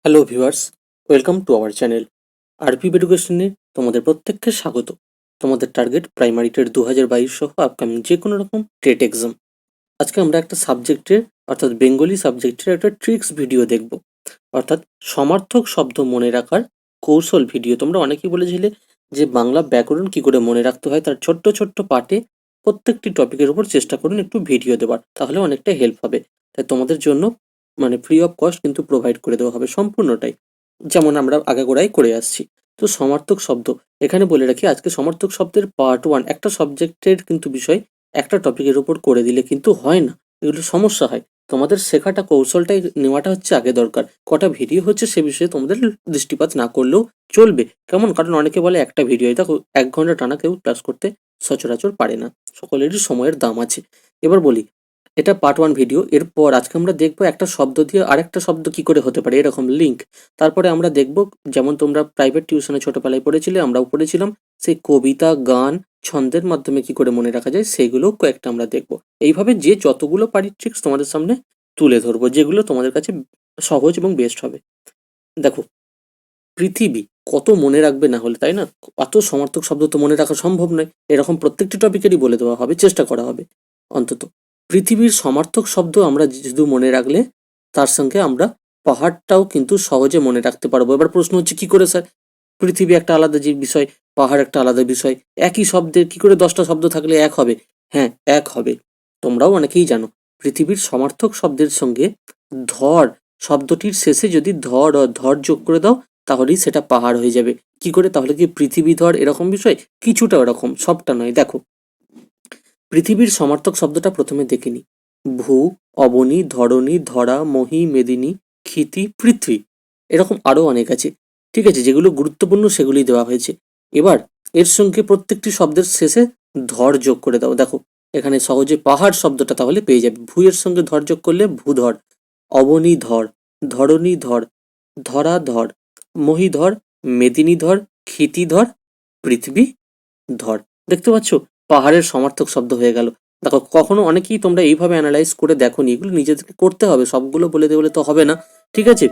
Hello viewers, welcome to our channel. RP এডুকেশনে তোমাদের প্রত্যেককে স্বাগত। তোমাদের টার্গেট প্রাইমারি টেট 2022 সহ আপকামিং যে কোনো রকম টেট এক্সাম। আজকে আমরা একটা সাবজেক্টের অর্থাৎ বেঙ্গলি সাবজেক্টের একটা ট্রিক্স ভিডিও দেখব, অর্থাৎ সমার্থক শব্দ মনে রাখার কৌশল ভিডিও। তোমরা অনেকেই বলেছিলে যে বাংলা ব্যাকরণ কি করে মনে রাখতে হয়, তার ছোট্ট ছোট্ট পার্টে প্রত্যেকটি টপিকের উপর চেষ্টা করুন একটু ভিডিও দেওয়ার, তাহলে অনেকটা হেল্প হবে। তাই তোমাদের জন্য ফ্রি অফ কস্ট কিন্তু প্রোভাইড করে দেওয়া হবে সম্পূর্ণটাই, যেমন আমরা আগাগোড়াই করে আসছি। তো সমার্থক শব্দ এখানে বলে রাখি, আজকে সমার্থক শব্দের পার্ট 1 একটা সাবজেক্টের কিন্তু বিষয় একটা টপিকের উপর করে দিলে কিন্তু হয় না, এগুলো সমস্যা হয়। তোমাদের শেখাটা কৌশলটাই নেওয়াটা হচ্ছে আগে দরকার। কটা ভিডিও হচ্ছে সে বিষয়ে তোমাদের দৃষ্টিপাত না করলেও চলবে, কেমন? কারণ অনেকে বলে একটা ভিডিও, দেখো 1 ঘন্টা টানা কেউ ক্লাস করতে সচরাচর পারে না, সকলেরই সময়ের দাম আছে। এবার বলি, এটা পার্ট 1 ভিডিও। এরপর আজকে আমরা দেখবো একটা শব্দ দিয়ে আরেকটা শব্দ কি করে হতে পারে, এরকম লিঙ্ক। তারপরে আমরা দেখব, যেমন তোমরা প্রাইভেট টিউশনে ছোটবেলায় পড়েছিলে, আমরাও পড়েছিলাম, সেই কবিতা, গান, ছন্দের মাধ্যমে কি করে মনে রাখা যায় সেগুলোও কয়েকটা আমরা দেখব। এইভাবে যে যতগুলো পারি ট্রিক্স তোমাদের সামনে তুলে ধরবো, যেগুলো তোমাদের কাছে সহজ এবং বেস্ট হবে। দেখো, পৃথিবী কত মনে রাখবে না হলে, তাই না? এত সমার্থক শব্দ তো মনে রাখা সম্ভব নয়, এরকম প্রত্যেকটি টপিকেরই বলে দেওয়া হবে, চেষ্টা করা হবে অন্তত। পৃথিবীর সমার্থক শব্দ আমরা শুধু মনে রাখলে তার সঙ্গে আমরা পাহাড়টাও কিন্তু সহজে মনে রাখতে পারবো। এবার প্রশ্ন হচ্ছে, কি করে স্যার? পৃথিবী একটা আলাদা যে বিষয়, পাহাড় একটা আলাদা বিষয়, একই শব্দের কি করে 10টা শব্দ থাকলে এক হবে? হ্যাঁ, এক হবে। তোমরাও অনেকেই জানো, পৃথিবীর সমার্থক শব্দের সঙ্গে ধর শব্দটির শেষে যদি ধর ও ধর যোগ করে দাও, তাহলেই সেটা পাহাড় হয়ে যাবে। কি করে? তাহলে কি পৃথিবী ধর এরকম বিষয়? কিছুটা ওরকম, সবটা নয়। দেখো, পৃথিবীর সমার্থক শব্দটা প্রথমে দেখে নি। ভূ, অবনী, ধরণী, ধরা, মহী, মেদিনী, ক্ষিতি, পৃথ্বী, এরকম আরো অনেক আছে। ঠিক আছে, যেগুলো গুরুত্বপূর্ণ সেগুলি দেওয়া হয়েছে। এবার এর সঙ্গে প্রত্যেকটি শব্দের শেষে ধর যোগ করে দাও। দেখো, এখানে সহজে পাহাড় শব্দটা তাহলে পেয়ে যাবে। ভূয়ের সঙ্গে ধর যোগ করলে ভূধর, অবনী ধর, ধরণী ধর, ধরা ধর, মহী ধর, মেদিনী ধর, ক্ষিতি ধর, পৃথিবী ধর। দেখতে পাচ্ছ, পাহাড়ের সমার্থক শব্দ হয়ে গেল। দেখো, কখনো অনেকেই তোমরা এইভাবে অ্যানালাইজ করে দেখোনি, এগুলো নিজেদেরকে করতে হবে, সবগুলো বলে দেবলে তো হবে না। ঠিক আছে,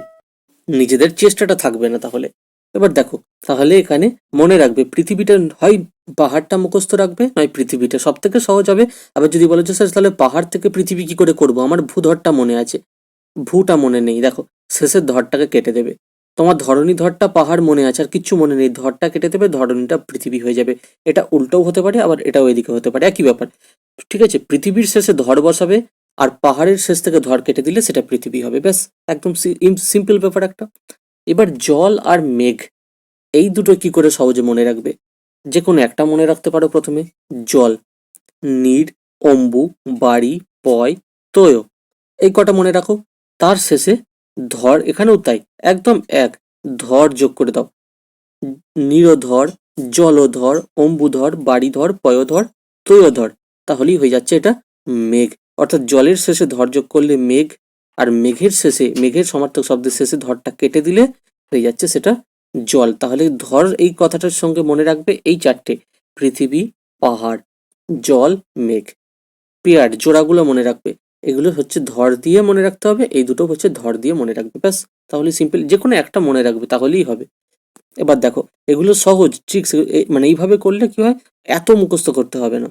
নিজেদের চেষ্টাটা থাকবে না তাহলে। এবার দেখো, তাহলে এখানে মনে রাখবে পৃথিবীটা হয় পাহাড়টা মুখস্থ রাখবে, নয় পৃথিবীটা, সব থেকে সহজ হবে। আবার যদি বলো যে স্যার তাহলে পাহাড় থেকে পৃথিবী কি করে করবো, আমার ভূধরটা মনে আছে, ভূটা মনে নেই, দেখো শেষের ধরটাকে কেটে দেবে। তোমার ধরণী ধরটা পাহাড় মনে আছে আর কিচ্ছু মনে নেই, ধরটা কেটে দেবে, ধরণীটা পৃথিবী হয়ে যাবে। এটা উল্টোও হতে পারে, আবার এটাও এদিকে হতে পারে, একই ব্যাপার। ঠিক আছে, পৃথিবীর শেষে ধর বসাবে আর পাহাড়ের শেষ থেকে ধর কেটে দিলে সেটা পৃথিবী হবে, ব্যাস। একদম সিম্পল ব্যাপার একটা। এবার জল আর মেঘ, এই দুটো কি করে সহজে মনে রাখবে? যে কোনো একটা মনে রাখতে পারো প্রথমে। জল, নীর, অম্বু, বাড়ি, পয়, তোয়, এই কটা মনে রাখো। তার শেষে ধর, এখানেও তাই, একদম এক, ধর যোগ করে দাও। নীরধর, জলধর, অম্বুধর, বাড়িধর, পয়ধর, তৈয়ধর, তাহলেই হয়ে যাচ্ছে এটা মেঘ। অর্থাৎ জলের শেষে ধর যোগ করলে মেঘ, আর মেঘের শেষে, মেঘের সমার্থক শব্দের শেষে ধরটা কেটে দিলে হয়ে যাচ্ছে সেটা জল। তাহলে ধর এই কথাটার সঙ্গে মনে রাখবে এই চারটে: পৃথিবী, পাহাড়, জল, মেঘ। পেয়ার জোড়াগুলো মনে রাখবে, এগুলো হচ্ছে ধর দিয়ে মনে রাখতে হবে, এই দুটো হচ্ছে ধর দিয়ে মনে রাখবে, ব্যাস। তাহলে সিম্পল, যে কোনো একটা মনে রাখবে তাহলেই হবে। এবার দেখো, এগুলো সহজ ট্রিক্স, এইভাবে করলে কি হয়, এত মুখস্থ করতে হবে না,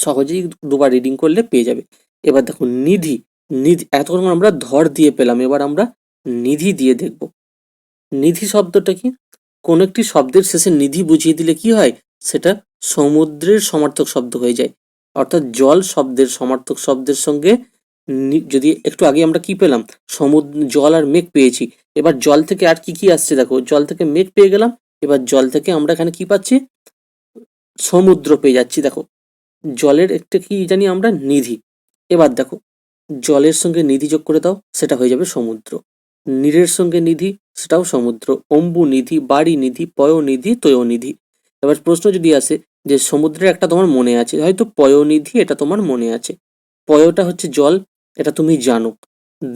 সহজেই দুবার রিডিং করলে পেয়ে যাবে। এবার দেখো, নিধি, নিধি এতক্ষণ আমরা ধর দিয়ে পেলাম, এবার আমরা নিধি দিয়ে দেখব। নিধি শব্দটা কি? কোন একটি শব্দের শেষে নিধি বুঝিয়ে দিলে কি হয়, সেটা সমুদ্রের সমার্থক শব্দ হয়ে যায়। অর্থাৎ জল শব্দের সমার্থক শব্দের সঙ্গে যদি একটু আগে আমরা কি পেলাম, সমুদ্র, জল আর মেঘ পেয়েছি। এবার জল থেকে আর কি কি আসছে, দেখো জল থেকে মেঘ পেয়ে গেলাম, এবার জল থেকে আমরা এখানে কি পাচ্ছি, সমুদ্র পেয়ে যাচ্ছি। দেখো, জলের একটা কি জানি আমরা, নিধি। এবার দেখো, জলের সঙ্গে নিধি যোগ করে দাও, সেটা হয়ে যাবে সমুদ্র। নীরের সঙ্গে নিধি, সেটাও সমুদ্র। অম্বু নিধি, বাড়ি নিধি, পয়নিধি, তয়োনিধি। এবার প্রশ্ন যদি আসে যে সমুদ্রের একটা তোমার মনে আছে, হয়তো পয়নিধি, এটা তোমার মনে আছে। পয়টা হচ্ছে জল, এটা তুমি জানো।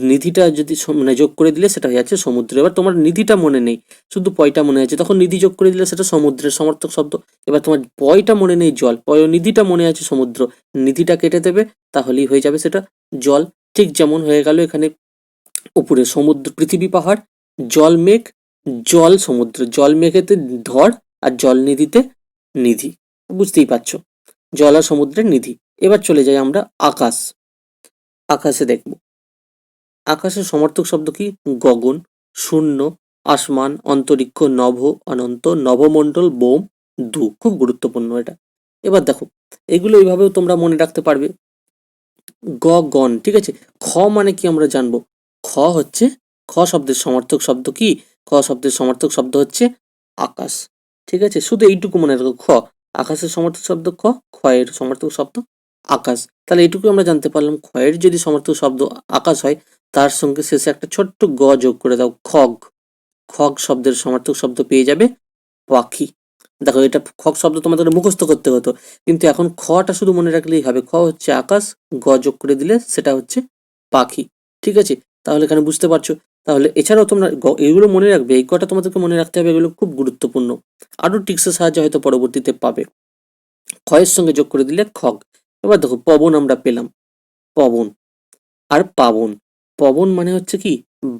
নিধিটা যদি যোগ করে দিলে সেটা হয়ে যাচ্ছে সমুদ্র। এবার তোমার নিধিটা মনে নেই, শুধু পয়টা মনে আছে, তখন নিধি যোগ করে দিলে সেটা সমুদ্রের সমার্থক শব্দ। এবার তোমার পয়টা মনে নেই জল, পয়নিধিটা মনে আছে সমুদ্র, নিধিটা কেটে দেবে, তাহলেই হয়ে যাবে সেটা জল। ঠিক যেমন হয়ে গেল এখানে উপরে সমুদ্র, পৃথিবী, পাহাড়, জল মেঘ, জল সমুদ্র, জল মেঘেতে ধর আর জল নিধিতে নিধি, বুঝতেই পারছো, জল আর সমুদ্রের নিধি। এবার চলে যাই আমরা আকাশ। আকাশে দেখব, আকাশের সমার্থক শব্দ কি? গগন, শূন্য, আসমান, অন্তরিক্ষ, নভ, অনন্ত, নভমণ্ডল, বোম, দু। খুব গুরুত্বপূর্ণ এটা। এবার দেখো, এগুলো এইভাবেও তোমরা মনে রাখতে পারবে। গগন, ঠিক আছে। খ মানে কি আমরা জানবো। খ হচ্ছে, খ শব্দের সমার্থক শব্দ কি? খ শব্দের সমার্থক শব্দ হচ্ছে আকাশ, ঠিক আছে। শুধু এইটুকু মনে রাখো, খ আকাশের সমার্থক শব্দ খ, খ এর সমার্থক শব্দ আকাশ। তাহলে এইটুকু আমরা জানতে পারলাম, খ এর যদি সমার্থক শব্দ আকাশ হয়, তার সঙ্গে শেষে একটা ছোট্ট গ যোগ করে দাও, খগ। খগ শব্দের সমার্থক শব্দ পেয়ে যাবে পাখি। দেখো, এটা খগ শব্দ তোমাদের মুখস্থ করতে হতো, কিন্তু এখন খটা শুধু মনে রাখলেই হবে। খ হচ্ছে আকাশ, গ যোগ করে দিলে সেটা হচ্ছে পাখি, ঠিক আছে। তাহলে এখানে বুঝতে পারছো। তাহলে এছাড়াও তোমরা এগুলো মনে রাখবে, এই কটা তোমাদেরকে মনে রাখতে হবে, এগুলো খুব গুরুত্বপূর্ণ। আরো টিক্সের সাহায্যে হয়তো পরবর্তীতে পাবে। ক্ষয়ের সঙ্গে যোগ করে দিলে খগ। এবার দেখো, পবন আমরা পেলাম, পবন আর পাবন। পবন মানে হচ্ছে কি?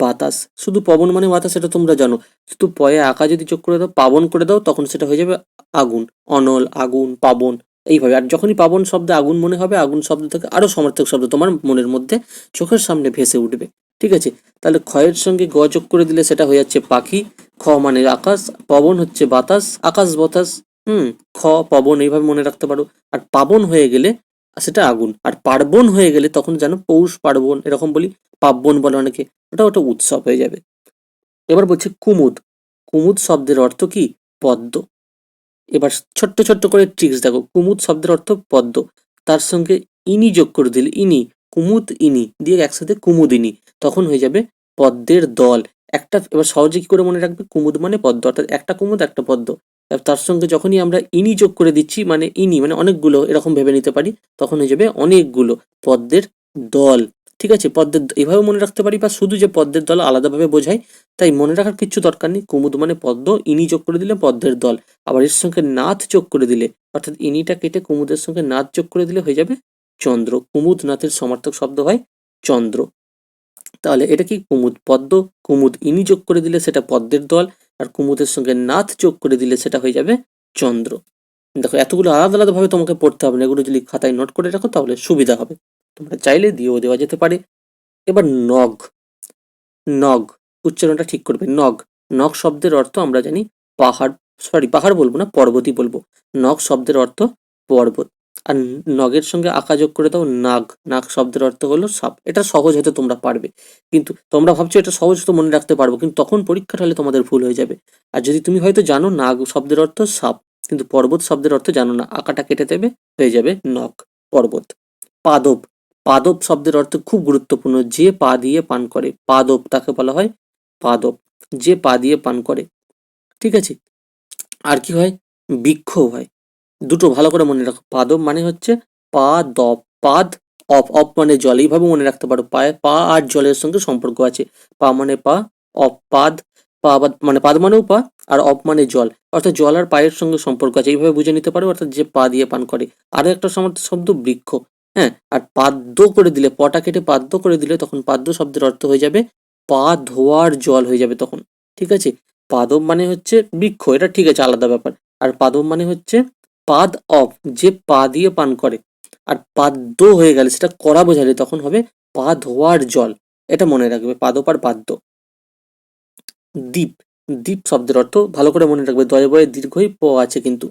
বাতাস। শুধু পবন মানে বাতাস, এটা তোমরা জানো। শুধু পয়ে আঁকা যদি যোগ করে দাও, পাবন করে দাও, তখন সেটা হয়ে যাবে আগুন। অনল, আগুন, পাবন, এইভাবে। আর যখনই পাবন শব্দে আগুন মনে হবে, আগুন শব্দ থেকে আরো সমার্থক শব্দ তোমার মনের মধ্যে চোখের সামনে ভেসে উঠবে, ঠিক আছে। তাহলে ক্ষয়ের সঙ্গে গ যোগ করে দিলে সেটা হয়ে যাচ্ছে পাখি। খ মানে আকাশ, পবন হচ্ছে বাতাস, আকাশ বাতাস। হুম, খ পবন, এইভাবে মনে রাখতে পারো। আর পাবন হয়ে গেলে সেটা আগুন। আর পার্বণ হয়ে গেলে তখন জানো, পৌষ পার্বণ এরকম বলি, পার্বণ বলে অনেকে, ওটা উৎসব হয়ে যাবে। এবার বলছে কুমুদ। কুমুদ শব্দের অর্থ কি? পদ্ম। এবার ছোট্ট ছোট্ট করে ট্রিক্স দেখো। কুমুদ শব্দের অর্থ পদ্ম, তার সঙ্গে ইনি যোগ করে দিলে, ইনি, কুমুদ ইনি দিয়ে একসাথে কুমুদিনী, তখন হয়ে যাবে পদ্মের দল। একটা, এবার সহজে কি করে মনে রাখবে? কুমুদ মানে পদ্ম, অর্থাৎ একটা কুমুদ একটা পদ্ম। তার সঙ্গে যখনই আমরা ইনি যোগ করে দিচ্ছি, মানে ইনি মানে অনেকগুলো, এরকম ভেবে নিতে পারি, তখন হয়ে যাবে অনেকগুলো পদ্মের দল, ঠিক আছে। পদ্মের এভাবে মনে রাখতে পারি, বা শুধু যে পদ্মের দল আলাদাভাবে বোঝাই, তাই মনে রাখার কিচ্ছু দরকার নেই। কুমুদ মানে পদ্ম, ইনি যোগ করে দিলে পদ্মের দল। আবার এর সঙ্গে নাথ যোগ করে দিলে, অর্থাৎ ইনিটা কেটে কুমুদের সঙ্গে নাথ যোগ করে দিলে হয়ে যাবে চন্দ্র। কুমুদ নাথের সমার্থক শব্দ হয় চন্দ্র। তাহলে এটা কি? কুমুদ পদ্ম, কুমুদ ইনি যোগ করে দিলে সেটা পদ্মের দল, আর কুমুদের সঙ্গে নাথ যোগ করে দিলে সেটা হয়ে যাবে চন্দ্র। দেখো, এতগুলো আলাদা আলাদা ভাবে তোমাকে পড়তে হবে না, এগুলো যদি খাতায় নোট করে রাখো তাহলে সুবিধা হবে। তোমরা চাইলে দিয়েও দেওয়া যেতে পারে। এবার নগ। নগ, উচ্চারণটা ঠিক করবে, নগ। নগ শব্দের অর্থ আমরা জানি পাহাড়, সরি পাহাড় বলবো না, পর্বতই বলবো। নগ শব্দের অর্থ পর্বত। আর নগের সঙ্গে আঁকা যোগ করে দাও নাগ। নাগ শব্দের অর্থ হলো সাপ। এটা সহজ হয়তো তোমরা পারবে, কিন্তু তোমরা ভাবছো এটা সহজ তো মনে রাখতে পারবো, কিন্তু তখন পরীক্ষার হলে তোমাদের ভুল হয়ে যাবে। আর যদি তুমি হয়তো জানো নাগ শব্দের অর্থ সাপ, কিন্তু পর্বত শব্দের অর্থ জানো না, আঁকাটা কেটে দেবে, হয়ে যাবে নগ, পর্বত। পাদপ। পাদপ শব্দের অর্থ খুব গুরুত্বপূর্ণ, যে পা দিয়ে পান করে, পাদপ তাকে বলা হয় পাদপ, যে পা দিয়ে পান করে, ঠিক আছে। আর কি হয়? বৃক্ষ হয়। দুটো ভালো করে মনে রাখো। পাদপ মানে হচ্ছে পা দপ, পাদ অপ, অপ মানে জল, এইভাবে মনে রাখতে পারো। পায়ে পা আর জলের সঙ্গে সম্পর্ক আছে। পা মানে পা, অপ পাদ, পা মানে পাদ মানেও পা, আর অপ মানে জল, অর্থাৎ জল আর পায়ের সঙ্গে সম্পর্ক আছে, এইভাবে বুঝে নিতে পারো, অর্থাৎ যে পা দিয়ে পান করে। আরো একটা শব্দ বৃক্ষ। হ্যাঁ, আর পাদ্য করে দিলে, পটা কেটে পাদ্য করে দিলে, তখন পাদ্য শব্দের অর্থ হয়ে যাবে পা ধোয়ার জল হয়ে যাবে তখন, ঠিক আছে। পাদপ মানে হচ্ছে বৃক্ষ, এটা ঠিক আছে, আলাদা ব্যাপার। আর পাদপ মানে হচ্ছে পাদ অফ, যে পা দিয়ে পান করে। আর পাদ্য হয়ে গেলে, সেটা করা বোঝালে, তখন হবে পা ধোয়ার জল। এটা মনে রাখবে, পাদপ আর পাদ্য। দ্বীপ। দ্বীপ শব্দের অর্থ ভালো করে মনে রাখবে, দয়ে বয়ে দীর্ঘই প আছে কিন্তু।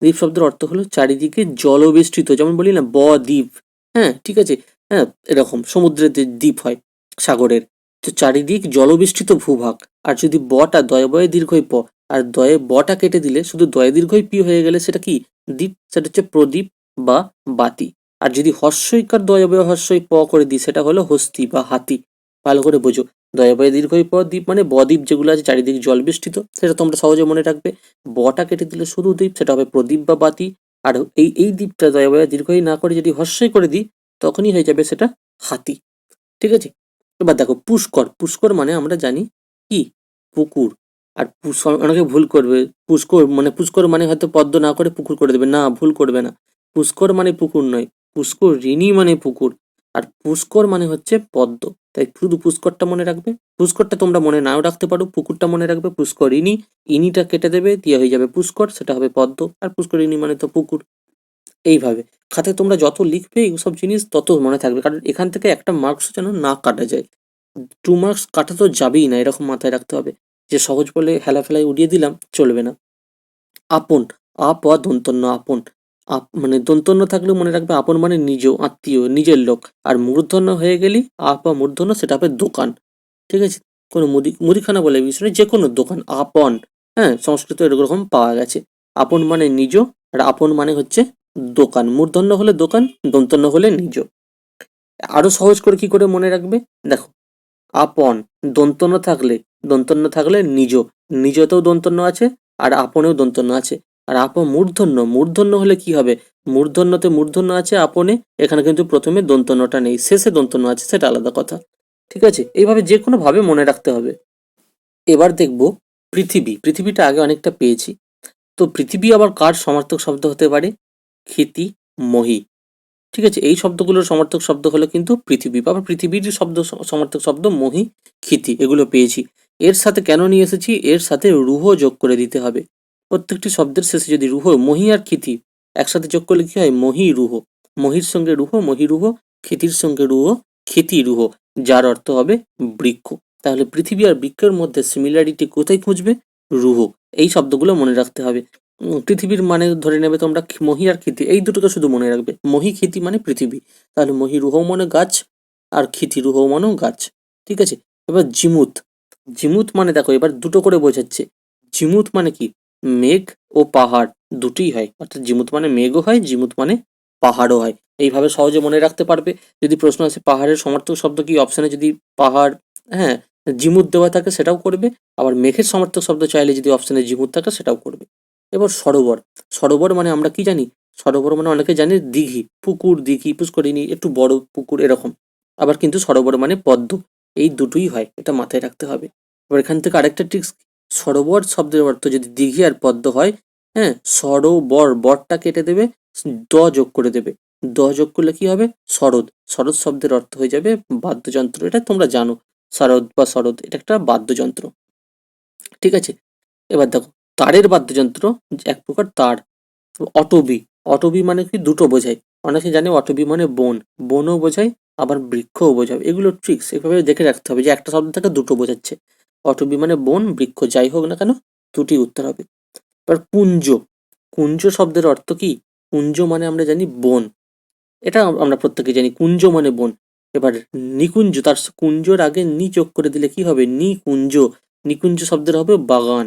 দ্বীপ শব্দের অর্থ হলো চারিদিকে জলবেষ্টিত, যেমন বলি না ব দ্বীপ, হ্যাঁ ঠিক আছে। হ্যাঁ, এরকম সমুদ্রের দ্বীপ হয়, সাগরের। তো চারিদিক জলবেষ্টিত ভূভাগ। আর যদি বটা, দয়ে বয়ে দীর্ঘই প, আর দয়ে বটা কেটে দিলে শুধু দয়ে দীর্ঘই পি হয়ে গেলে সেটা কি? দ্বীপ, সেটা হচ্ছে প্রদীপ বা বাতি। আর যদি হর্ষইকার দয়ে বয়ে হর্ষই প করে দিই, সেটা হলো হস্তি বা হাতি। ভালো করে বোঝো। দয়াবয়ে দীর্ঘই প, দ্বীপ মানে বদ্বীপ যেগুলো আছে চারিদিকে জল বেষ্টিত, সেটা তোমরা সহজে মনে রাখবে। বটা কেটে দিলে শুধু দ্বীপ, সেটা হবে প্রদীপ বা বাতি। আর এই দ্বীপটা দয়াবয়ে দীর্ঘই না করে যদি হর্ষই করে দিই, তখনই হয়ে যাবে সেটা হাতি, ঠিক আছে। এবার দেখো, পুষ্কর। পুষ্কর মানে আমরা জানি কি? পুকুর। আর অনেকে ভুল করবে, পুষ্কর মানে হয়তো পদ্ম না করে পুকুর করে দেবে, না, ভুল করবে না। পুষ্কর মানে পুকুর নয়, পুষ্করিণী মানে পুকুর। আর পুষ্কর মানে হচ্ছে পদ্ম, তাই শুধু পুষ্করটা মনে রাখবে। পুষ্করটা তোমরা মনে নাও রাখতে পারো, পুকুরটা মনে রাখবে পুষ্করিণী, ইনিটা কেটে দেবে, দিয়ে হয়ে যাবে পুষ্কর, সেটা হবে পদ্ম, আর পুষ্করিণী মানে তো পুকুর। এইভাবে খাতায় তোমরা যত লিখবে এইসব জিনিস তত মনে থাকবে, কারণ এখান থেকে একটা মার্কস যেন না কাটা যায়। 2 মার্কস কাটা তো যাবেই না, এরকম মাথায় রাখতে হবে। যে সহজ বলে হেলা ফেলায় উড়িয়ে দিলাম চলবে না। আপন, আপ অ দন্তন্য আপন, মানে দন্তন্য থাকলে মনে রাখবে আপন মানে নিজ, আত্মীয়, নিজের লোক। আর মূর্ধন্য হয়ে গেলি আপ বা মূর্ধন্য সেটা হবে দোকান। ঠিক আছে, কোনো মুদিখানা বলে বিষয় নেই, যে কোনো দোকান আপন। হ্যাঁ, সংস্কৃত এরকম পাওয়া গেছে। আপন মানে নিজ, আর আপন মানে হচ্ছে দোকান। মূর্ধন্য হলে দোকান, দন্তন্য হলে নিজ। আরো সহজ করে কি করে মনে রাখবে, দেখো, আপন, দন্তন্য থাকলে নিজ, নিজতেও দন্তন্য আছে, আর আপনেও দন্তন্য আছে। আর মূর্ধন্য, মূর্ধন্য হলে কি হবে, মূর্ধন্যতে মূর্ধন্য আছে, আপনে এখানে কিন্তু প্রথমে দন্তন্যটা নেই, শেষে দন্তন্য আছে, সেটা আলাদা কথা। ঠিক আছে, এইভাবে যে কোনো ভাবে মনে রাখতে হবে। এবার দেখব পৃথিবী। পৃথিবীটা আগে অনেকটা পেয়েছি, তো পৃথিবী আবার কার সমার্থক শব্দ হতে পারে, ক্ষিতি, মহি। ঠিক আছে, এই শব্দগুলোর সমার্থক শব্দ হলো কিন্তু পৃথিবী, বা পৃথিবীর শব্দ সমার্থক শব্দ মহি, ক্ষিতি, এগুলো পেয়েছি। এর সাথে কেন নিয়ে এসেছি, এর সাথে রুহ যোগ করে দিতে হবে। প্রত্যেকটি শব্দের শেষে যদি রুহ, মহি আর ক্ষিতি একসাথে যোগ করলে কি হয়, মহি রুহ। মহির সঙ্গে রুহ, মহি রুহ। ক্ষিতির সঙ্গে রুহ, ক্ষিতি রুহ, যার অর্থ হবে বৃক্ষ। তাহলে পৃথিবী আর বৃক্ষের মধ্যে সিমিলারিটি কোথায় খুঁজবে, রুহ। এই শব্দগুলো মনে রাখতে হবে। পৃথিবীর মানে ধরে নেবে তোমরা মহি আর ক্ষিতি, এই দুটোকে শুধু মনে রাখবে, মহি ক্ষিতি মানে পৃথিবী। তাহলে মহি রুহ মানে গাছ, আর ক্ষিতি রুহ মানেও গাছ। ঠিক আছে, এবার জিমুত। জিমুত মানে দেখো এবার দুটো করে বোঝাচ্ছে। জিমুত মানে কি, মেঘ ও পাহাড় দুটোই হয়, অর্থাৎ জিমুত মানে মেঘও হয়, জিমুত মানে পাহাড়ও হয়। এইভাবে সহজে মনে রাখতে পারবে। যদি প্রশ্ন আসে পাহাড়ের সমার্থক শব্দ কি, অপশনে যদি পাহাড়, হ্যাঁ, জিমুত দেওয়া থাকে সেটাও করবে। আবার মেঘের সমার্থক শব্দ চাইলে যদি অপশনে জিমুত থাকে সেটাও করবে। এবার সরোবর। সরোবর মানে আমরা কি জানি, সরোবর মানে অনেকে জানে দিঘি, পুকুর, দিঘি, পুষ্করিণী, একটু বড় পুকুর এরকম। আবার কিন্তু সরোবর মানে পদ্ম, এই দুটোই হয়, এটা মাথায় রাখতে হবে। এবার এখান থেকে আরেকটা ট্রিক্স, সরোবর শব্দের অর্থ যদি দিঘি আর পদ্ম হয়, হ্যাঁ, সরোবর, বরটা কেটে দেবে, দ যোগ করে দেবে। দ যোগ করলে কি হবে, শরৎ। শরৎ শব্দের অর্থ হয়ে যাবে বাদ্যযন্ত্র, এটা তোমরা জানো, শারদ বা শরৎ এটা একটা বাদ্যযন্ত্র। ঠিক আছে, এবার দেখো, তারের বাদ্যযন্ত্র, এক প্রকার তার। অটবি, অটবি মানে কি, দুটো বোঝায়। অনেকে জানে অটবি মানে বন, বনও বোঝায়, আবার বৃক্ষও বোঝায়। এগুলো ট্রিক্স, এভাবে দেখে রাখতে হবে যে একটা শব্দ থেকে দুটো বোঝাচ্ছে। অটবি মানে বন, বৃক্ষ, যাই হোক না কেন, দুটি উত্তর হবে। এবার কুঞ্জ। কুঞ্জ শব্দের অর্থ কি, কুঞ্জ মানে আমরা জানি বন, এটা আমরা প্রত্যেকে জানি, কুঞ্জ মানে বন। এবার নিকুঞ্জ, তার কুঞ্জর আগে নি যোগ করে দিলে কি হবে, নিকুঞ্জ। নিকুঞ্জ শব্দের হবে বাগান।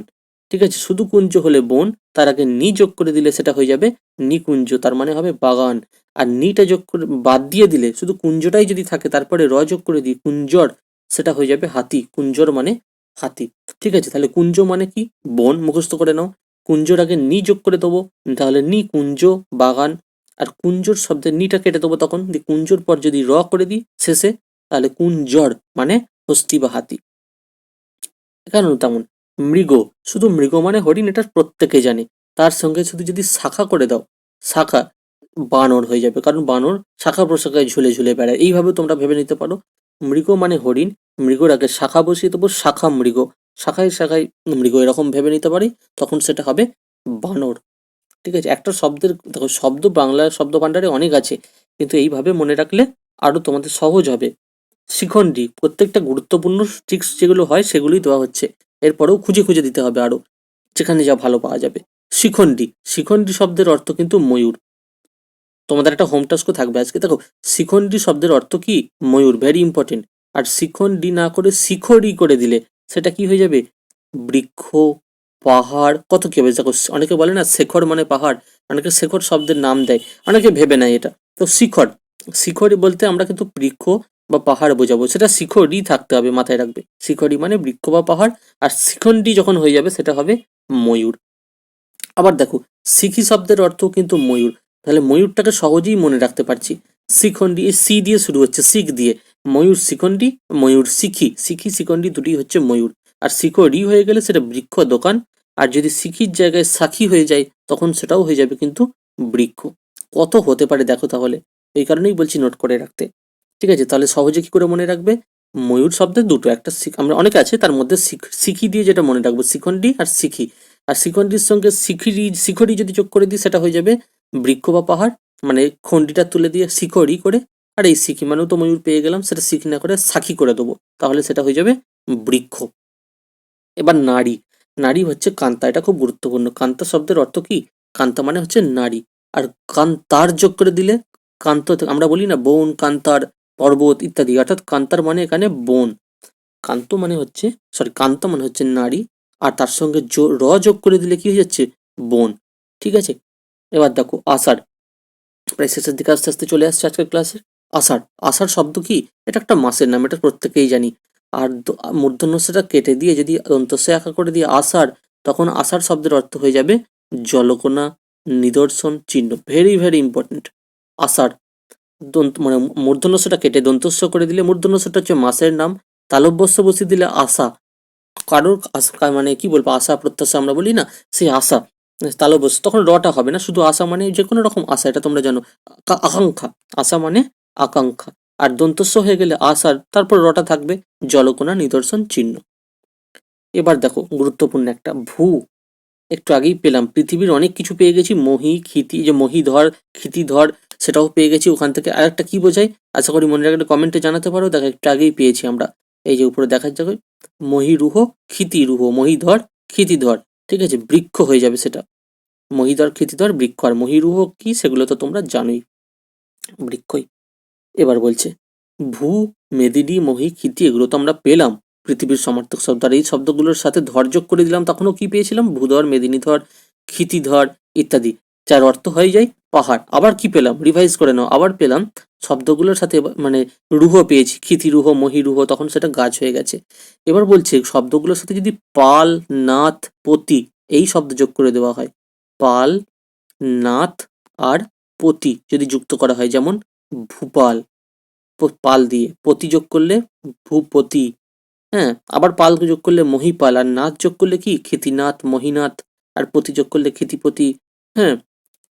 ঠিক আছে, শুধু কুঞ্জ হলে বন, তার আগে নি যোগ করে দিলে সেটা হয়ে যাবে নিকুঞ্জ, তার মানে হবে বাগান। আর নিটা যোগ করে বাদ দিয়ে দিলে শুধু কুঞ্জটাই যদি থাকে, তারপরে র যোগ করে দিই কুঞ্জর, সেটা হয়ে যাবে হাতি। কুঞ্জর মানে হাতি। ঠিক আছে, তাহলে কুঞ্জ মানে কি, বন, মুখস্থ করে নাও। কুঞ্জর আগে নি যোগ করে দেবো, তাহলে নি কুঞ্জ, বাগান। আর কুঞ্জর শব্দের নিটা কেটে দেবো, তখন কুঞ্জর পর যদি র করে দিই শেষে, তাহলে কুঞ্জর মানে হস্তি বা হাতি। কেন তেমন, মৃগ, শুধু মৃগ মানে হরিণ, এটা প্রত্যেকে জানে। তার সঙ্গে শুধু যদি শাখা করে দাও, শাখা, বানর হয়ে যাবে, কারণ বানর শাখা প্রশাখায় ঝুলে ঝুলে বেড়ায়। এইভাবে তোমরা ভেবে নিতে পারো, মৃগ মানে হরিণ, মৃগর আগে শাখা বসিয়ে দেবো, শাখা মৃগ, শাখায় শাখায় মৃগ, এরকম ভেবে নিতে পারি, তখন সেটা হবে বানর। ঠিক আছে, একটা শব্দের দেখো, শব্দ বাংলা শব্দ ভাণ্ডারে অনেক আছে, কিন্তু এইভাবে মনে রাখলে আরো তোমাদের সহজ হবে। শিখণ্ডী, প্রত্যেকটা গুরুত্বপূর্ণ ট্রিক্স যেগুলো হয় সেগুলোই দেওয়া হচ্ছে, এরপরেও খুঁজে খুঁজে দিতে হবে আরো, যেখানে যা ভালো পাওয়া যাবে। শিখণ্ডী, শিখণ্ডী শব্দের অর্থ কিন্তু ময়ূর। তোমাদের একটা হোম টাস্কও থাকবে আজকে, দেখো, শিখণ্ডী শব্দের অর্থ কি, ময়ূর, ভেরি ইম্পর্টেন্ট। আর শিখণ্ডী না করে শিখরী করে দিলে সেটা কি হয়ে যাবে, বৃক্ষ, পাহাড়, কত কি হবে। দেখো, অনেকে বলে না শেখর মানে পাহাড়, অনেকে শেখর শব্দের নাম দেয়, অনেকে ভেবে নেয় এটা। তো শিখর, শিখরী বলতে আমরা কিন্তু বৃক্ষ বা পাহাড় বোঝাবো, সেটা শিখরই থাকতে হবে, মাথায় রাখবে, শিখরী মানে বৃক্ষ বা পাহাড়। আর শিখণ্ডী যখন হয়ে যাবে সেটা হবে ময়ূর। আবার দেখো, শিখি শব্দের অর্থ কিন্তু ময়ূর, তাহলে ময়ূরটাকে সহজেই মনে রাখতে পারছি। শিখণ্ডী, এই সি দিয়ে শুরু হচ্ছে, শিখ দিয়ে, ময়ূর শিখণ্ডী, ময়ূর শিখি, শিখি শিখণ্ডী দুটি হচ্ছে ময়ূর। আর শিখরি হয়ে গেলে সেটা বৃক্ষ, দোকান। আর যদি শিখির জায়গায় সাখী হয়ে যায়, তখন সেটাও হয়ে যাবে কিন্তু বৃক্ষ। কত হতে পারে দেখো তাহলে, এই কারণেই বলছি নোট করে রাখতে। ঠিক আছে, তাহলে সহজে কি করে মনে রাখবে? ময়ূর শব্দের দুটো, একটা আমরা অনেকে আছে তার মধ্যে শিখি দিয়ে যেটা মনে রাখবো, শিখণ্ডী আর শিখি। আর শিখণ্ডীর সঙ্গে শিখরি যদি যোগ করে দিই সেটা হয়ে যাবে বৃক্ষ বা পাহাড়, মানে খন্ডিটা তুলে দিয়ে শিখরি করে, আর এই শিখি মানেও তো ময়ূর পেয়ে গেলাম, সেটা শিখি না করে সাখি করে দেবো, তাহলে সেটা হয়ে যাবে বৃক্ষ। এবার নারী, নারী হচ্ছে কান্তা, এটা খুব গুরুত্বপূর্ণ। কান্তা শব্দের অর্থ কি? কান্তা মানে হচ্ছে নারী, আর কান্তার যোগ করে দিলে কান্ত, আমরা বলি না বন, কান্তার, পর্বত ইত্যাদি, অর্থাৎ কান্তার মানে এখানে বন। কান্ত মানে হচ্ছে, সরি, কান্ত মানে হচ্ছে নারী, আর তার সঙ্গে র যোগ করে দিলে কি হয়ে যাচ্ছে? বন। ঠিক আছে, এবার দেখো আষাঢ়, প্রায় শেষের দিকে আস্তে আস্তে চলে আসছে আজকের ক্লাসের। আষাঢ়, আষাঢ় শব্দ কি? এটা একটা মাসের নাম, এটা প্রত্যেকেই জানি। আর মূর্ধন্য ষটা কেটে দিয়ে যদি দন্তস্য আঁকা করে দিয়ে আষাঢ়, তখন আষাঢ় শব্দের অর্থ হয়ে যাবে জলকোনা, নিদর্শন, চিহ্ন। Very very important. আষাঢ়, মানে মূর্ধন্য ষটা কেটে দন্তস্য করে দিলে, মূর্ধন্য ষটা হচ্ছে মাসের নাম, তালব্যস্য বসিয়ে দিলে আশা, কারোর মানে কি বলবো, আশা প্রত্যাশা আমরা বলি না, সেই আশা, তালব্য, তখন রটা হবে না, শুধু আশা মানে যে কোনো রকম আশা, এটা তোমরা জানো। আকাঙ্ক্ষা, আশা মানে আকাঙ্ক্ষা, আর দন্তস্য হয়ে গেলে আশার তারপর রটা থাকবে জলকোনা, নিদর্শন, চিহ্ন। এবার দেখো গুরুত্বপূর্ণ একটা ভূ, একটু আগেই পেলাম, পৃথিবীর অনেক কিছু পেয়ে গেছি, মহি ক্ষিতি, যে মহিধর, ক্ষিতিধর, সেটাও পেয়ে গেছি ওখান থেকে। আর একটা কি বোঝায় আশা করি মনে রাখলে কমেন্টে জানাতে পারো। দেখো একটু আগেই পেয়েছি আমরা, এই যে উপরে দেখার যাবে মহিরুহ, ক্ষিতিরুহ, মহিধর, ক্ষিতিধর। ঠিক আছে, বৃক্ষ হয়ে যাবে সেটা, মহিধর, ক্ষিতিধর, বৃক্ষ। আর মহিরুহ কি সেগুলো তো তোমরা জানোই, বৃক্ষই। এবার বলছে ভূ, মেদিনী, মহি, ক্ষিতি, এগুলো তো আমরা পেলাম পৃথিবীর সমার্থক শব্দ, আর এই শব্দগুলোর সাথে ধর যোগ করে দিলাম, তখনও কি পেয়েছিলাম? ভূধর, মেদিনীধর, ক্ষিতিধর ইত্যাদি, যার অর্থ হয়ে যায় পাহাড়। আবার কি পেলাম? রিভাইজ করে নাও, আবার পেলাম শব্দগুলোর সাথে, মানে রুহ পেয়েছি, ক্ষিতিরুহ, মহিরুহ, তখন সেটা গাছ হয়ে গেছে। এবার বলছে শব্দগুলোর সাথে যদি পাল, নাথ, পতি এই শব্দ যোগ করে দেওয়া হয়, পাল, নাথ আর পতি যদি যুক্ত করা হয়, যেমন ভূপাল, পাল দিয়ে, পতি যোগ করলে ভূপতি, হ্যাঁ, আবার পাল যোগ করলে মহিপাল, আর নাথ যোগ করলে কি? ক্ষিতিনাথ, মহিনাথ, আর পতি যোগ করলে ক্ষিতিপতি। হ্যাঁ,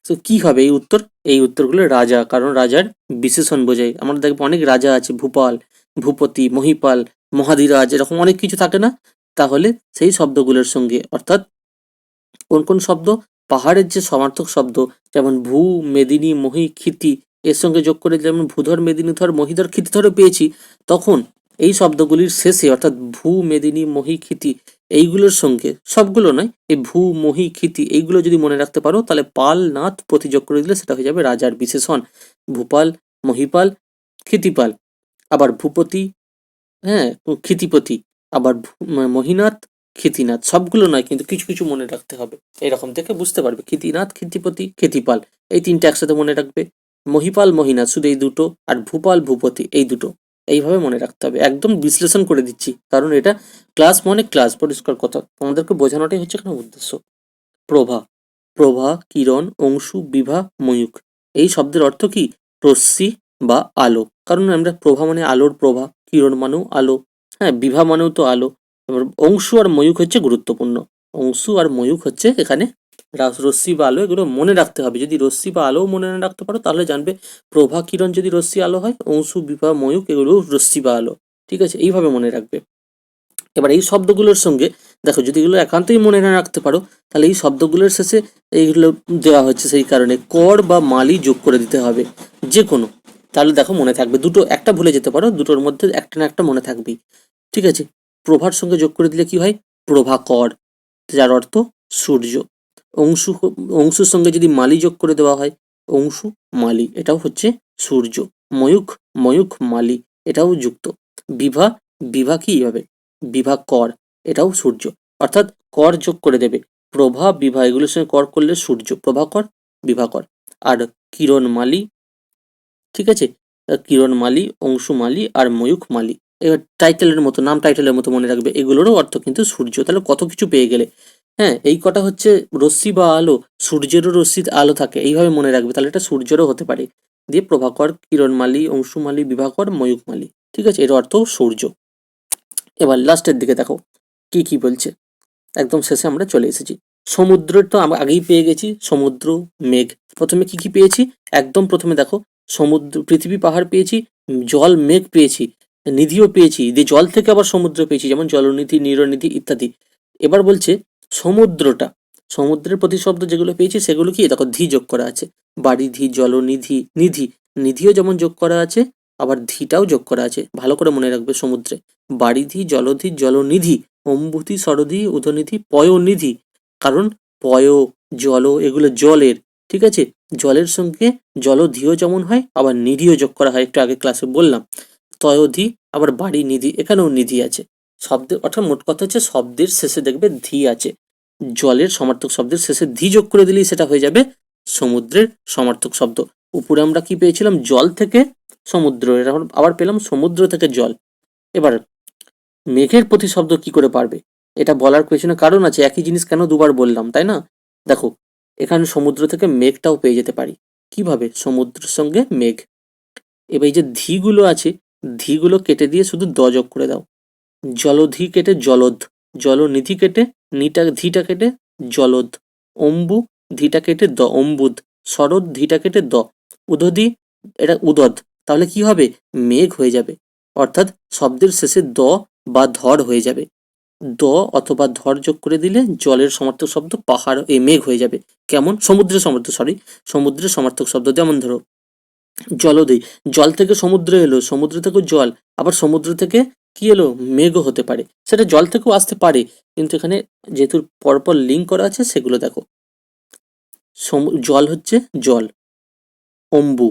তো কি হবে এই উত্তর? এই উত্তরগুলো রাজা, কারণ রাজার বিশেষণ বোঝায়। আমরা দেখবো অনেক রাজা আছে, ভূপাল, ভূপতি, মহিপাল, মহাধিরাজ, এরকম অনেক কিছু থাকে না? তাহলে সেই শব্দগুলোর সঙ্গে, অর্থাৎ কোন কোন শব্দ? পাহাড়ের যে সমার্থক শব্দ, যেমন ভূ, মেদিনী, মহি, ক্ষিতি, এর সঙ্গে যোগ করে যেমন ভূধর, মেদিনীধর, মহিধর, ক্ষিতিধরও পেয়েছি, তখন এই শব্দগুলির শেষে, অর্থাৎ ভূ, মেদিনী, মহি, ক্ষিতি, এইগুলোর সঙ্গে, সবগুলো নয়, এই ভূ, মহি, ক্ষিতি এইগুলো যদি মনে রাখতে পারো, তাহলে পাল, নাথ, পতি যোগ করে দিলে সেটা হয়ে যাবে রাজার বিশেষণ। ভূপাল, মহিপাল, ক্ষিতিপাল, আবার ভূপতি, হ্যাঁ, ক্ষিতিপতি, আবার মহিনাথ, ক্ষিতিনাথ, সবগুলো নয় কিন্তু কিছু কিছু মনে রাখতে হবে। এরকম থেকে বুঝতে পারবে ক্ষিতিনাথ, ক্ষিতিপতি, ক্ষিতিপাল, এই তিনটে একসাথে মনে রাখবে। মহিপাল, মহিনাথ শুধু এই দুটো, আর ভূপাল, ভূপতি এই দুটো, এইভাবে মনে রাখতে হবে। একদম বিশ্লেষণ করে দিচ্ছি, কারণ এটা ক্লাস মানে ক্লাস, পরিষ্কার কথা, তোমাদেরকে বোঝানোটাই হচ্ছে এখানে উদ্দেশ্য। প্রভা, প্রভা, কিরণ, অংশু, বিভা, ময়ূখ, এই শব্দের অর্থ কি? রশ্মি বা আলো। কারণ আমরা প্রভা মানে আলোর প্রভা, কিরণ মানেও আলো, হ্যাঁ, বিভা মানেও তো আলো। এবার অংশু আর ময়ূখ হচ্ছে গুরুত্বপূর্ণ, অংশু আর ময়ূখ হচ্ছে এখানে রশ্মি বা আলো, এগুলো মনে রাখতে হবে। যদি রশ্মি বা আলো মনে না রাখতে পারো, তাহলে জানবে প্রভা, কিরণ যদি রশ্মি আলো হয়, অংশু, বিভা, ময়ূখ এগুলো রশ্মি বা আলো। ঠিক আছে, এইভাবে মনে রাখবে। এবার এই শব্দগুলোর সঙ্গে দেখো, যদি এগুলো একান্তই মনে না রাখতে পারো, তাহলে এই শব্দগুলোর শেষে এইগুলো দেওয়া হচ্ছে, সেই কারণে কর বা মালি যোগ করে দিতে হবে যে কোনো, তাহলে দেখো মনে থাকবে। দুটো, একটা ভুলে যেতে পারো, দুটোর মধ্যে একটা না একটা মনে থাকবেই। ঠিক আছে, প্রভার সঙ্গে যোগ করে দিলে কি হয়? প্রভাকর, যার অর্থ সূর্য। অংশু, অংশুর সঙ্গে যদি মালি যোগ করে দেওয়া হয়, অংশু মালি, এটাও হচ্ছে সূর্য। ময়ূখ, ময়ূখ মালি, এটাও যুক্ত। বিভা, বিভা কি হবে? বিভা কর, এটাও সূর্য। অর্থাৎ কর যোগ করে দেবে, প্রভা, বিভা এগুলোর সঙ্গে কর করলে সূর্য, প্রভাকর, বিভাকর। আর কিরণ মালি, ঠিক আছে, কিরণ মালি, অংশু মালি আর ময়ূখ মালি। এবার টাইটেলের মতো, নাম টাইটেলের মতো মনে রাখবে, এগুলোরও অর্থ কিন্তু সূর্য। তাহলে কত কিছু পেয়ে গেলে। হ্যাঁ, এই কটা হচ্ছে রশ্মি বা আলো, সূর্যেরও রশ্মির আলো থাকে, এইভাবে মনে রাখবে, তাহলে এটা সূর্যেরও হতে পারে। দিয়ে প্রভাকর, কিরণমালী, অংশুমালী, বিভাকর, ময়ূকমালী, ঠিক আছে, এর অর্থ সূর্য। এবার লাস্টের দিকে দেখো কি কি বলছে, একদম শেষে আমরা চলে এসেছি। সমুদ্রের তো আমরা আগেই পেয়ে গেছি, সমুদ্র, মেঘ। প্রথমে কি কি পেয়েছি? একদম প্রথমে দেখো সমুদ্র, পৃথিবী, পাহাড় পেয়েছি, জল, মেঘ পেয়েছি, নিধিও পেয়েছি, দিয়ে জল থেকে আবার সমুদ্র পেয়েছি, যেমন জলনিধি, নীরনিধি ইত্যাদি। এবার বলছে সমুদ্রটা, সমুদ্রের প্রতিশব্দ যেগুলো পেয়েছি সেগুলো কি, দেখো ধি যোগ করা আছে, বারিধি, জলনিধি, নিধি, নিধিও যেমন যোগ করা আছে, আবার ধিটাও যোগ করা আছে, ভালো করে মনে রাখবে। সমুদ্রে বারিধি, জলধি, জলনিধি, অম্বুধি, সরধি, উদনিধি, পয়নিধি। কারণ পয়, জল এগুলো জলের, ঠিক আছে, জলের সঙ্গে জলধিও যেমন হয়, আবার নিধিও যোগ করা হয়, একটু আগে ক্লাসে বললাম। তয়োধি, আবার বাড়ি নিধি, এখানেও নিধি আছে। শব্দের, অর্থাৎ মোট কথা হচ্ছে শব্দের শেষে দেখবে ধি আছে। জলের সমার্থক শব্দের শেষে ধি যোগ করে দিলেই সেটা হয়ে যাবে সমুদ্রের সমার্থক শব্দ। উপরে আমরা কি পেয়েছিলাম, জল থেকে সমুদ্র, এখন আবার পেলাম সমুদ্র থেকে জল। এবার মেঘের প্রতিশব্দ কি করে পারবে, এটা বলার পেছনে কারণ আছে, একই জিনিস কেন দুবার বললাম, তাই না? দেখো, এখানে সমুদ্র থেকে মেঘটাও পেয়ে যেতে পারি, কিভাবে, সমুদ্রের সঙ্গে মেঘ। এবার এই যে ধিগুলো আছে, ধিগুলো কেটে দিয়ে শুধু দ যোগ করে দাও। জলধি কেটে জলদ, জলনিধি কেটে নিটা, ধিটা কেটে জলদ, অম্বু, ধিটা কেটে দ, অম্বুদ, শরৎ, ধিটা কেটে দ, উদধি, এটা উদদ। তাহলে কি হবে, মেঘ হয়ে যাবে, অর্থাৎ শব্দের শেষে দ বা ধর হয়ে যাবে। দ অথবা ধর যোগ করে দিলে জলের সমার্থক শব্দ পাহাড়, মেঘ হয়ে যাবে। কেমন, সমুদ্রের সমার্থক, সমুদ্রের সমার্থক শব্দ, যেমন ধরো জলধি, জল থেকে সমুদ্র এলো, সমুদ্র থেকে জল, আবার সমুদ্র থেকে কি এলো, মেঘও হতে পারে, সেটা জল থেকেও আসতে পারে, কিন্তু এখানে যেহেতু পরপর লিঙ্ক করা আছে সেগুলো দেখো। জল হচ্ছে জল, অম্বু,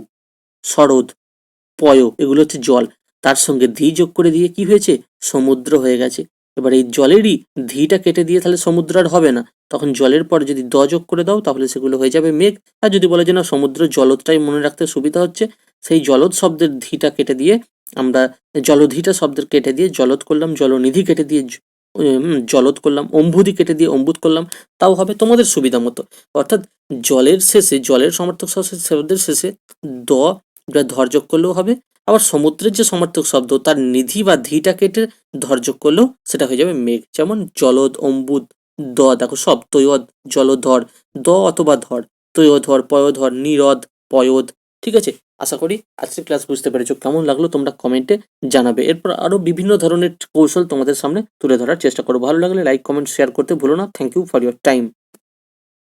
শরৎ, পয়, এগুলো হচ্ছে জল, তার সঙ্গে ধি যোগ করে দিয়ে কি হয়েছে, সমুদ্র হয়ে গেছে। এবার এই জলেরই ধিটা কেটে দিয়ে তাহলে সমুদ্র আর হবে না, তখন জলের পর যদি দ যোগ করে দাও তাহলে সেগুলো হয়ে যাবে মেঘ। আর যদি বলে যে না, সমুদ্র জলদটাই মনে রাখতে সুবিধা হচ্ছে, সেই জলদ শব্দের ধিটা কেটে দিয়ে আমরা, জলধিটা শব্দের কেটে দিয়ে জলদ করলাম, জলনিধি কেটে দিয়ে জলদ করলাম, অম্বুধি কেটে দিয়ে অম্বুদ করলাম, তাও হবে তোমাদের সুবিধা মতো। অর্থাৎ জলের শেষে, জলের সমার্থক শব্দের শেষে দ বা ধর যোগ করলেও হবে, আবার সমুদ্রের যে সমার্থক শব্দ তার নিধি বা ধিটা কেটে ধর যোগ করলেও সেটা হয়ে যাবে মেঘ, যেমন জলদ, অম্বুদ, দ, দেখো সব তৈয়দ, জলধর, দ অথবা ধর, তৈয়ধর, পয়ধর, নিরদ, পয়দ। ঠিক আছে, আশা করি আজকের ক্লাস বুঝতে পেরেছো। কেমন লাগলো তোমরা কমেন্টে জানাবে। এরপর আরো বিভিন্ন ধরনের কৌশল তোমাদের সামনে তুলে ধরার চেষ্টা করো। ভালো লাগলে লাইক, কমেন্ট, শেয়ার করতে ভুলো না। Thank you for your time.